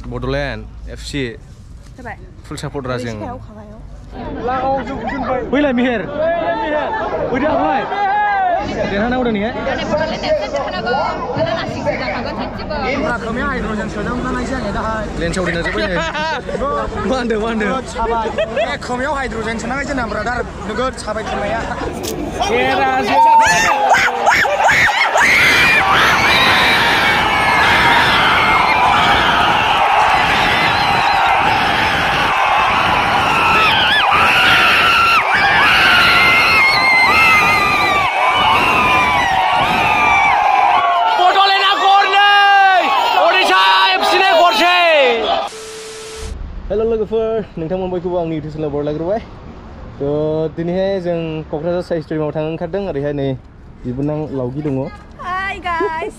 Bodoland FC full support Rajang. Wih lah Mihir. Udah boy. Dia mana udah nih ya? Lain coba aja punya. Mande. Komeo hydrogen senang aja nama brother. Nugget sampai kemana? Hello लोगोफोर नोंथांमोन बयखौबो आंनि इउटिउब चेनेलाव बरायग्रोबाय थ' दिनैहाय जों क'क्राझार साइ स्ट्रिमाव थांनो ओंखारदों ओरैहाय नै बिबोनां लावगि दङ हाय गाइस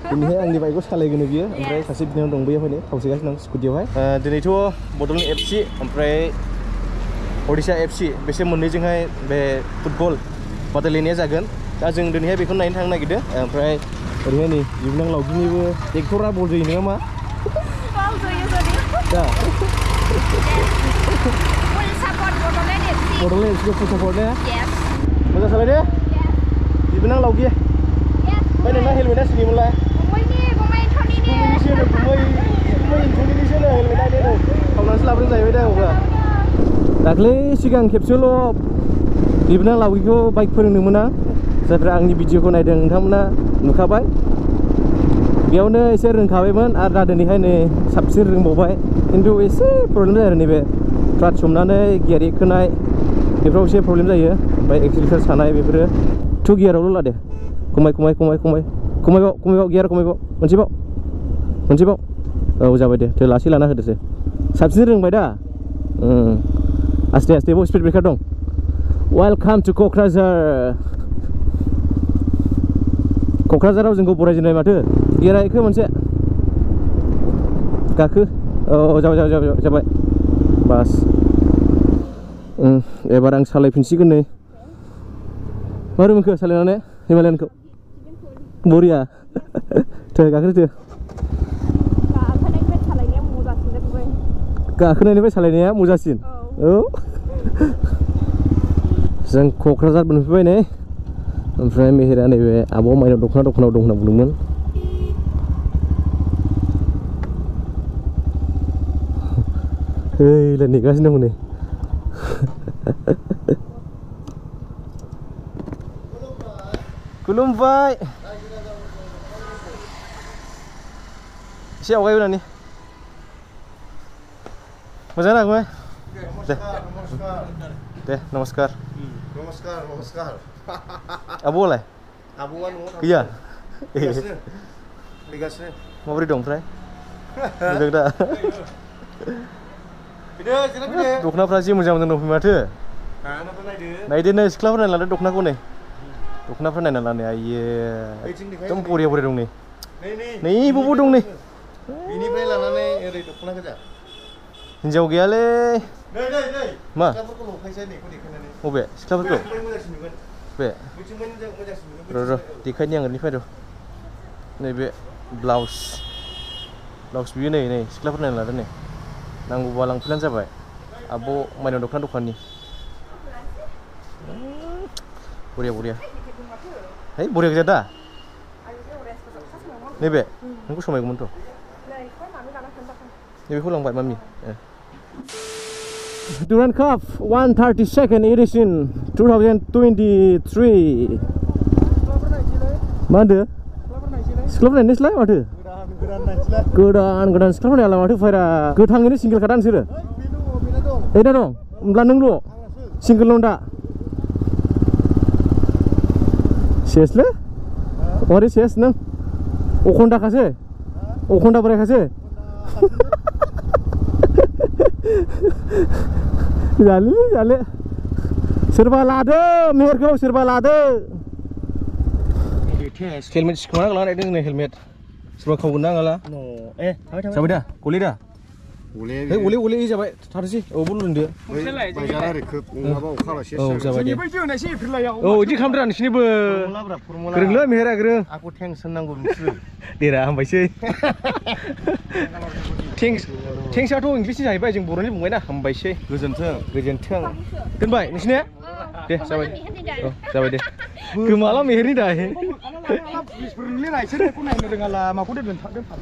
दिनैहाय आंनि बाइकखौ सालायगोन बियो ओमफ्राय सासे बिनानाव दं बैयाव फैनो खावसेगासिनो दं स्कुटियावहाय दिनैथ' बड'लेण्ड FC ओमफ्राय ओडिशा FC बेसोर मोननैजोंहाय बे फुटबल बादायलायनाया जागोन दा जों दिनैहाय बेखौ नायनो थांनो नागिरदों ओमफ्राय ओरैहाय नै बिबोनां लावगिनिबो ट्रेक्टरा बल जोयो नङा मा दा full support Bodoland FC. Bodoland FC full support ya? Yes. Masa salah dia? Yes. Dibenang laugi ya? Yes. Baik nana helmetnya sini mulai. Pemain Tony ni. Pemain Tony ni sana helmetnya ni tu. Kau nasi lapar saya beda juga. Dakhli sigang खेबसेल' dibenang laugiखौ बाइक फोरोंदोंमोन आं जायफ्रा आंनि भिडिअखौ नायदों नोंथांमोना नुखाबाय बेयावनो एसे रोंखाबायमोन आरो दा दिनैहाय नै साबसिन रोंबावबाय खिन्थु एसे प्रब्लेम जायो आरो नैबे क्लाच हमनानै गियार एखोनाय बेफोराव एसे प्रब्लेम जायो ओमफ्राय एक्सिलेटर सानाय बेफोरो 2 गियारावल' लादे खमायबाव गियार खमायबाव मोनसेबाव औ जाबाय दे थ' लासै लाना होदोसै साबसिन रोंबाय दा आस्ते बाव स्पिड ब्रेकार दं वेलकाम टु क'क्राझाराव जोंखौ बरायजेनबाय माथो गियारा एखो मोनसे गाखो औ जाबाय बास एबार आं सालायफिनसिगोन नै मारै मोनखो सालायनानै हिमालयानखौ बरिया थो गाखोदो गाखोनायनिफ्राय सालायनाया मोजांसिन औ जों क'क्राझार मोनफैबाय नै ओमफ्राय मेहेरा नैबे आब' माइनाव दख'नायाव दं होनना बुंदोंमोन ओइ नेगासिनो दं नै खुलुमबाय एसे आवगायबो नानि मोजां ना गुमै दे नमस्कार आब'आलाय आब'आ न'आव गैया फैगासिनो माबोरै दं ओमफ्राय मोजां दा दख'नाफ्रा जि मोजां दंफैयो माथो नायदो नै सिख्लाफोर नायना लादो दख'नाखौ नै दख'नाफ्रा नायना लानो आइये एकदम बरिया दं नै नै बबाव दं नै बिनिफ्राय लानानै ओरै दख'ना गोजा हिन्जाव गैयालै मा बबे सिख्लाफोरखौ बे र' देखायनि आं ओरैनिफ्राय र' नैबे ब्लाउस बियो नै सिख्लाफोर नायना लादो नै नांगौबा लांफैलानो जाबाय आब' माइनाव दख'ना दखाननि बरिया है बरिया गोजा दा नैबे नोंखौ समायगौमोनथ' नैबेखौ लांबाय मामि Durand Cup 132nd edition 2023 मा होनदो सिख्लाफोर नायनोसैलाय माथो गोदान सिख्लाफोर नायाला माथो फायरा गोथाङैनो सिंगेल खादा नोंसोरो बेना दं होमब्ला नोंल' सिंगेल दं दा सेसलै मारै सेस नों अखन्दाखासो अखन्दा बोरायखासो जाले सोरबा लादो मेहेरखौ सोरबा लादो हेलमेट सिखांना लानायदों नै हेलमेट सोरबा खावगोन ना आंला जाबाय दा गले दा गले जाबाय थारसै औ बुंदो औ जाबाय दे औ इदि खालामदों नोंसिनिबो गोरोंलै मेहेरा गोरों आंखौ टेनसन नांगौ नोंसोरो देरा हामबायसै थेंक्सआथ' इंग्लिशनि जाहैबाय जों बर'नि बुंबायना हामबायसै गोजोन्थों दोनबाय नोंसिनिया दे जाबाय औ जाबाय दे गोमाला मेहेरनि दाय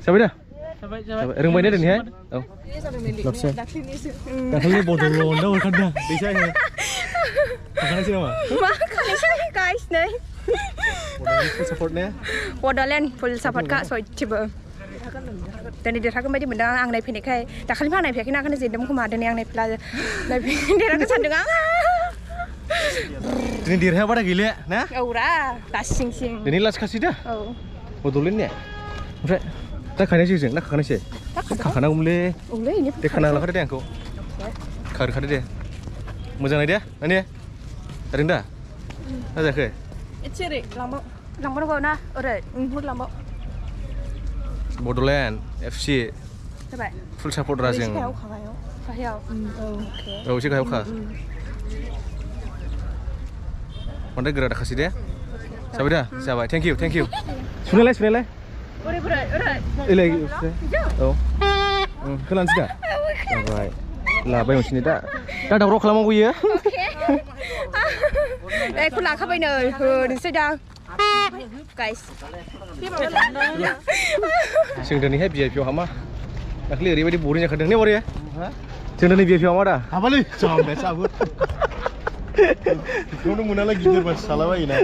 जाबाय दा रोंबाय ने दिनैहाय औ दाखालि बड'लेण्डआव ओंखारदों दैसा थांखानायसै नामा मा खालायसै guys नै फुल सापर्ट ने बड'लेण्ड फुल सापर्ट का सयथिबो दिनै देरहागोन बायदि मोनदों आं नायफैनायखाय दाखालिबो आं नायफैयाखैना ओंखायनो जेनदोंमोन खोमा दिनै आं नायफैला देरहागोन सानदों आं दिनै देरहायाबादा गैले ना औरा लास्ट सिं दिनै लास्ट खासै दा औ बड'लेण्ड ने ओमफ्राय दा खानायसै जों ना खाखानायसै खाखानांगौमोनलै औलै दे खाना लाखादो दे आंखौ खाखादो दे मोजां नाय दे नानि जादों दा ना जायाखै एसे ओरै लांबावनांगौ ना ओरै लांबाव बड'लेण्ड FC जाबाय फुल सापर्टरा जों गाहायाव औ एसे गाहायाव खा बांद्राय गोरा दाखासै दे जाबाय दा जाबाय थेंक इउ सुनायलाय ओरै औ खोनानोसै दा जाबाय लाबाय मोनसिनि दा दावराव खालामांगौ इयो एखौ लाखाबाय नै होनोसै दा गाइस जों दिनैहाय VIP आव हामा दाखालि ओरैबायदि बरिं जाखादों ने बरिया जों दिनै VIP आव हामा दा हाबालै जाबाय साबो बेखौनो मोनालाय गिदिर मानसि सालाबायोना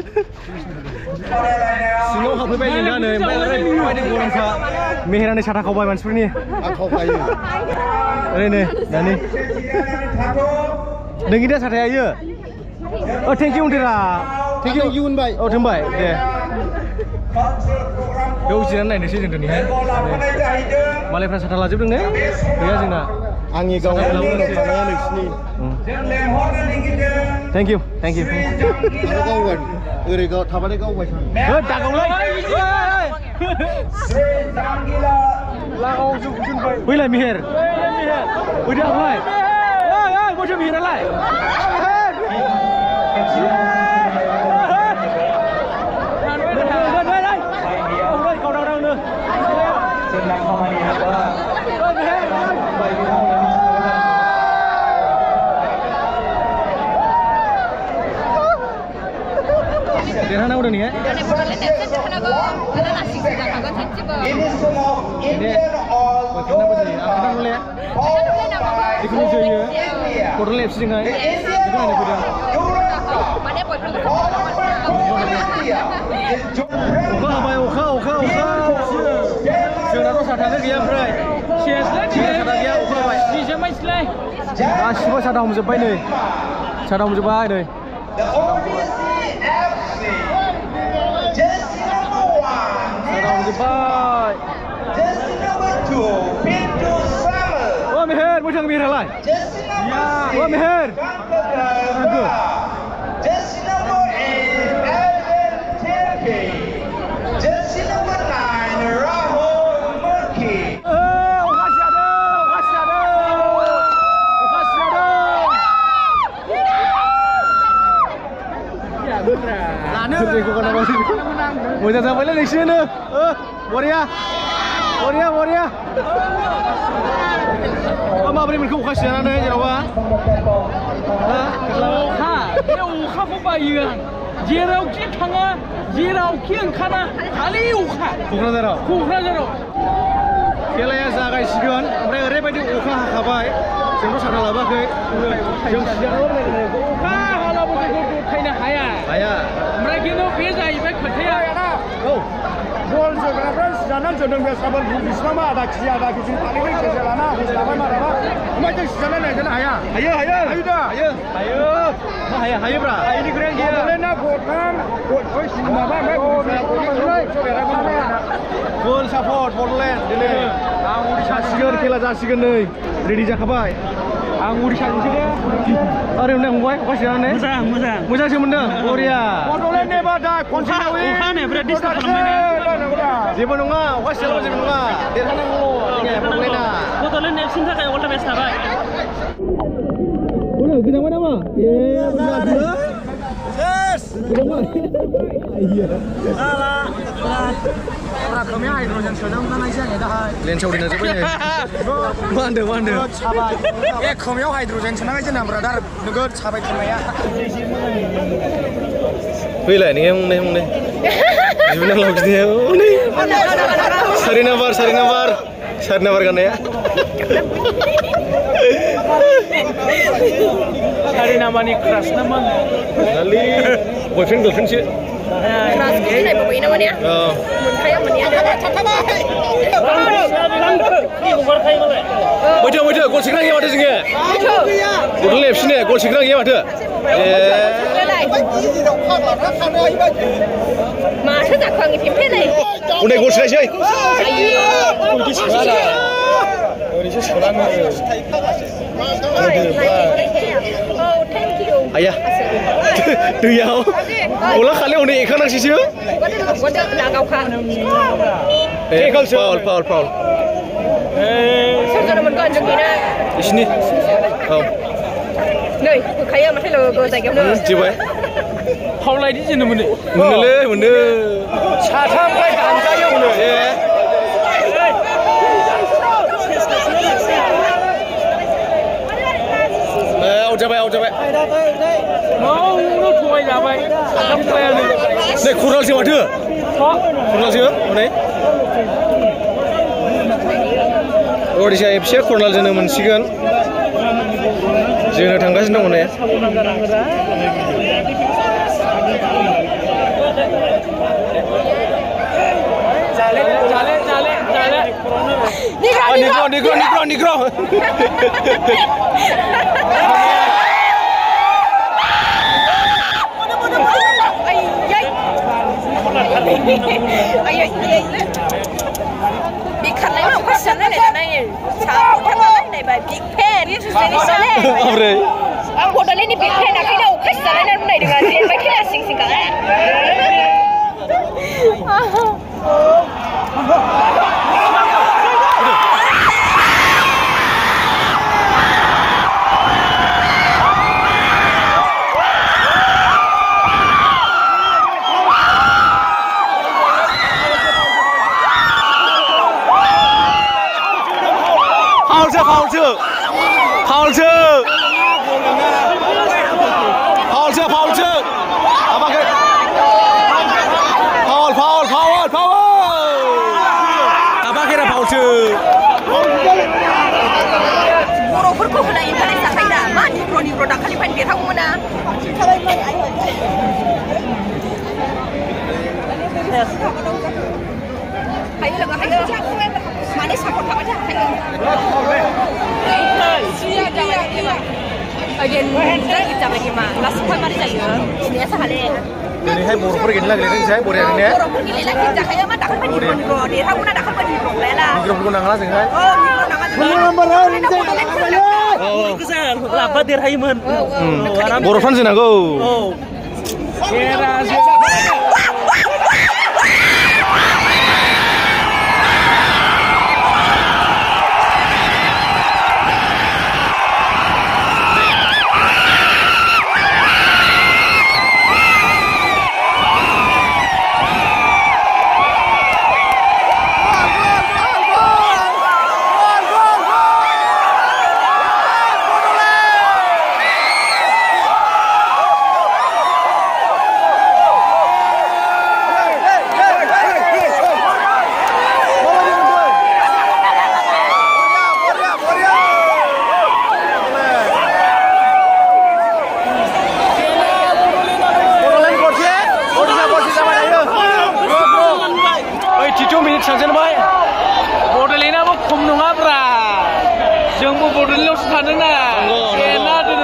सिङाव हाबफैबाय जों दा नै ओमफ्राय ओरैबायदि गरमखा मेहेरानि साथा खावबाय मानसिफोरनि आं खावखायो ओरै नै दानि नोंनि दा साथाया इयो थेंक इउ होनदोरा थेंक इउ होनबाय औ होनबाय दे बेयाव जिरायनानै नायनोसै जों दिनैहाय मालायफ्रा साथा लाजोबदों ने गैया जोंना आंनि गावनाया नोंसिनि थेंक इउ गावगोन ओरै थाबाथाय गावबाय दागावलाय बैलाय मेहेर बैदो हाबलाय बयसो मेहेरालाय देरहानांगौ दिनैहाय बड'लेण्ड FC जोंहाय अखा हाबाय अखा जोंनाथ' साथानो गैया ओमफ्राय साथा गैया अखा हाबाय गासिबो साथा हमजोब्बाय नै साथा हमजोब्बाय नै हमजोब्बाय ओ मेहेर मोजां मेहेरालाय ओ मेहेर मोजां जाबायलै नोंसोरनो बरिया माबोरै मोनखो अखा सिजानानै जेन'बा अखाखौ बायो आं जेरावखि थाङा जेरावखि ओंखारा खालि अखा क'क्राझाराव खेलाया जागायसिगोन ओमफ्राय ओरैबायदि अखा हाखाबाय जोंथ' साथा लाबोआखै जों अखा हालाबो जोंखौ दबथायनो हाया ओमफ्राय खिन्थु बे जाहैबाय खोथाया औ बल जोग्राफ्रा सिजानानै जोदों बे साबोन बिसिबांबा आधा केजि फालिबाय सेरसे लाना हस्लाबाय मालाबा ओमफ्राय जों सिजानानै नायजोनो हाया हायोब्रा हायिनिफ्राय गैया बड'लेण्डआ गथाम माबा ओमफ्राय फुल सापर्ट बड'लेण्ड दिनै आं उड़िसा सिगोन खेला जासिगोन नै रेडि जाखाबाय आं उड़िसाजोंसो दे ओरै मोनदों फंबाय अखा सिजानानै मोजांसो मोनदों बरिया बड'लेण्ड नेबा दा अखा हानाया बिराद डिस्टार्ब खालामबाय जेबो नङा अखा सिजाबा जेबो नङा देरहानांगौल' बड'लेण्डआ बड'लेण्ड एफसिनि थाखाय अल द बेस्ट थाबाय गोजांबाय नामा Lensa udah nasi banyak. Mana? Kau hidrogen senang aja nama radar, nugur cabai kemaya. Wih lah, ini yang mana? Gimana logisnya? Sarinabar kan ya? Hari namanya keras naman. Kali boyfriend girlfriend sih. Keras gini nih pokoknya namanya. Oh. Kayak mana ada? Betul, gol sekarang ya ada sih nggak? Gol lep sini, gol sekarang ya ada. Masa tak kau ngipin nih? Udah gol sekarang sih. Oh, thank you. Ayah. Tuh ya. Ulah kali udah ikan nasi sih. Waduh, nak kau kan? Paul. Saya nak mengajar gini. Di sini. Oh. Nih, kayak macam lo kau tak kau nak? Coba. Haulai di sini mana? Mana. Catam baik anda yang mana? Coba. Mau lu tuai apa? Apa yang ni? Nih kurang sih waduh. Kurang sih mana? Oh di sini FC kurang jenis mensikan. Jenis tangga sih mana? Jalan. Nigro. Ayah, big kan lagi mau kasih sana nih, cakap apa nih, big pen, ini susah nih. Apa? Aku dah ni big pen, aku dah kasih sana nih dengan dia, bagi dia sing kan. Paul. Apa ke? Paul. Apa kira Paul? Boro-boro kau nak ikan yang tak ada, mana Nigro dah kali pandai tahu mana? Hayo. Mana support apa aja? Hayo. Again, kita lagi mah. Last time mana saya? Ini sekali. Ini hai boro pergi lagi ni saya boro ni. Boro pergi lagi kita kayak mana dah kan Nigro. Dia tahu mana dah kan Nigro lah. Nigro nang lah sih hai. Oh, Nigro nang. Oh, kesan. Lapat dir haiman. Boro fan sih nago. Oh. Kira sih. Jangan bodoh lu sekarang na. Enak tu.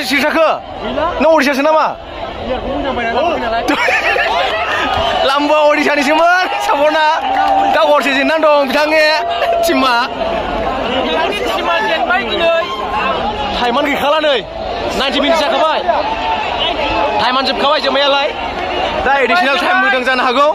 सिरसाखो नों अडिसासो नामा लाम्बा अडिसानिसोमोन सापना दा गरसे जेननानै दं बिथांनि टिमा टाइमानो गैखाला नै 90 मिनिट जाखाबाय टाइमानो जोबखाबाय जोबनायालाय दा एडिसनेल टाइम होदों जानो हागौ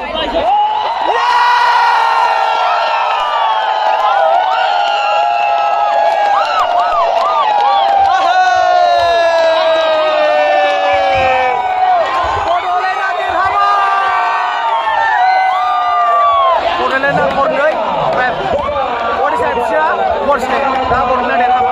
Bordelaina Bornei, Odisha Odisha Bornei, दा बर'ना देरहाबाय